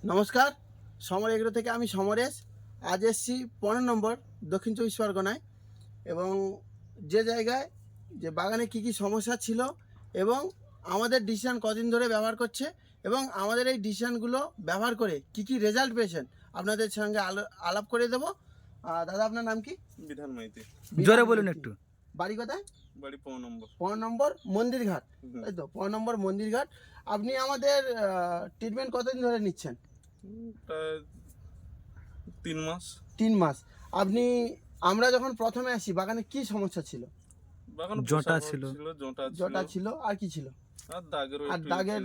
নমস্কার, সমর এগ্রো থেকে আমি সমরেশ। আজ এসছি 15 নম্বর দক্ষিণ চব্বিশ পরগনায়, এবং যে জায়গায় যে বাগানে কী কী সমস্যা ছিল এবং আমাদের ডিসিশান কদিন ধরে ব্যবহার করছে এবং আমাদের এই ডিসিশানগুলো ব্যবহার করে কী কী রেজাল্ট পেয়েছেন আপনাদের সঙ্গে আলাপ করে দেবো। দাদা, আপনার নাম কি? বিধান মাইতি। জোরে বলুন একটু। বাড়ি কোথায়? বাড়ি 15 নম্বর। 15 নম্বর মন্দিরঘাট, তাই তো? 15 নম্বর মন্দিরঘাট। আপনি আমাদের ট্রিটমেন্ট কতদিন ধরে নিচ্ছেন? প্রায় 3 মাস। 3 মাস। আপনি, আমরা যখন প্রথমে আসি বাগানে কি সমস্যা ছিল? বাগান জটা ছিল, জটা ছিল, আর কি ছিল? আর দাগের আর দাগের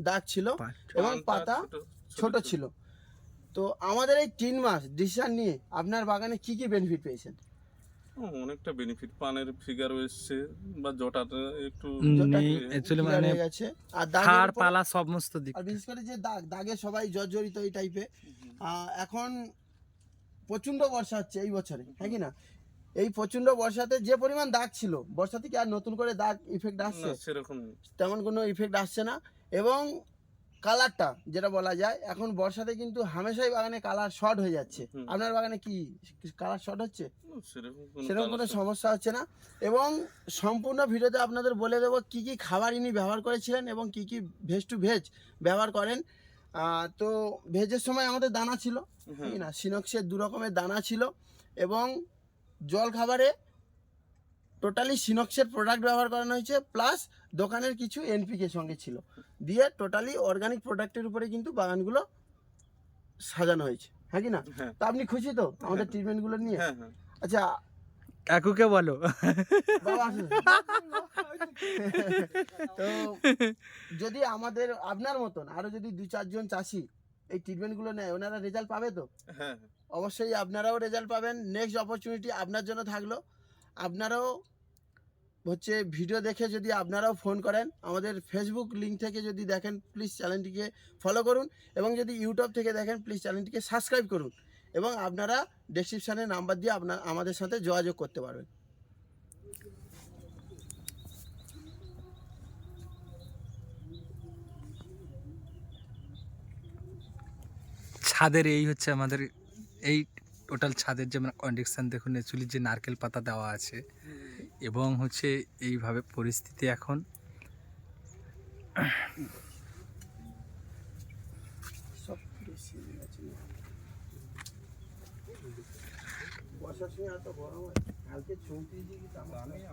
দাগ ছিল এবং পাতা ছোট ছিল। তো আমাদের এই 3 মাস ডিসিশন নিয়ে আপনার বাগানে কি কি বেনিফিট পেয়েছেন? অনেকটা বেনিফিট, পানের ফিগারও এসছে, বা জটাটা একটু অ্যাকচুয়ালি মানে হয়ে গেছে, আর হাড় পালা সমস্ত দিক। আর বিশেষ করে যে দাগে সবাই জর্জরিত এই টাইপে। এখন প্রচণ্ড বর্ষা হচ্ছে এই বছরে, হ্যাঁ কি না? এই প্রচণ্ড বর্ষাতে যে পরিমাণ দাগ ছিল, বর্ষা থেকে আর নতুন করে দাগ ইফেক্ট আসছে সেরকম তেমন কোনো ইফেক্ট আসছে না। এবং কালারটা যেটা বলা যায়, এখন বর্ষাতে কিন্তু হামেশাই বাগানে কালার শর্ট হয়ে যাচ্ছে। আপনার বাগানে কি কালার শর্ট হচ্ছে? সেরকম কোনো সমস্যা হচ্ছে না। এবং সম্পূর্ণ ভিডিওতে আপনাদের বলে দেবো কী কী খাবার ইনি ব্যবহার করেছিলেন এবং কী কী ভেজ টু ভেজ ব্যবহার করেন। তো ভেজের সময় আমাদের দানা ছিল, ঠিক না? সিনক্সের 2 রকমের দানা ছিল, এবং জল খাবারে টোটালি সিনক্সের প্রোডাক্ট ব্যবহার করানো হয়েছে, প্লাস দোকানের কিছু এনপিকে সঙ্গে ছিল, দিয়ে টোটালি অর্গানিক প্রোডাক্টের উপরে কিন্তু বাগানগুলো সাজানো হয়েছে, হ্যাঁ কি না? তা আপনি খুশি তো আমাদের ট্রিটমেন্টগুলো নিয়ে? আচ্ছা, কাকুকে বলো। বাবা আসুন। তো যদি আপনার মতন আরো যদি 2-4 জন চাষি এই ট্রিটমেন্টগুলো নেয়, ওনারা রেজাল্ট পাবে তো? হ্যাঁ, অবশ্যই আপনারাও রেজাল্ট পাবেন। নেক্সট অপরচুনিটি আপনার জন্য থাকলো, আপনারাও হচ্ছে ভিডিও দেখে যদি আপনারাও ফোন করেন, আমাদের ফেসবুক লিঙ্ক থেকে যদি দেখেন প্লিজ চ্যানেলটিকে ফলো করুন, এবং যদি ইউটিউব থেকে দেখেন প্লিজ চ্যানেলটিকে সাবস্ক্রাইব করুন, এবং আপনারা ডেসক্রিপশানে নাম্বার দিয়ে আমাদের সাথে যোগাযোগ করতে পারবেন। ছাদের এই হচ্ছে আমাদের এই টোটাল ছাদের যে কন্ডিশন দেখুন, অ্যাকচুয়ালি যে নারকেল পাতা দেওয়া আছে, এবং হচ্ছে এইভাবে পরিস্থিতি এখন। বর্ষার সময় এত গরম হয়, কালকে 34 ডিগ্রি তাপমাত্রা।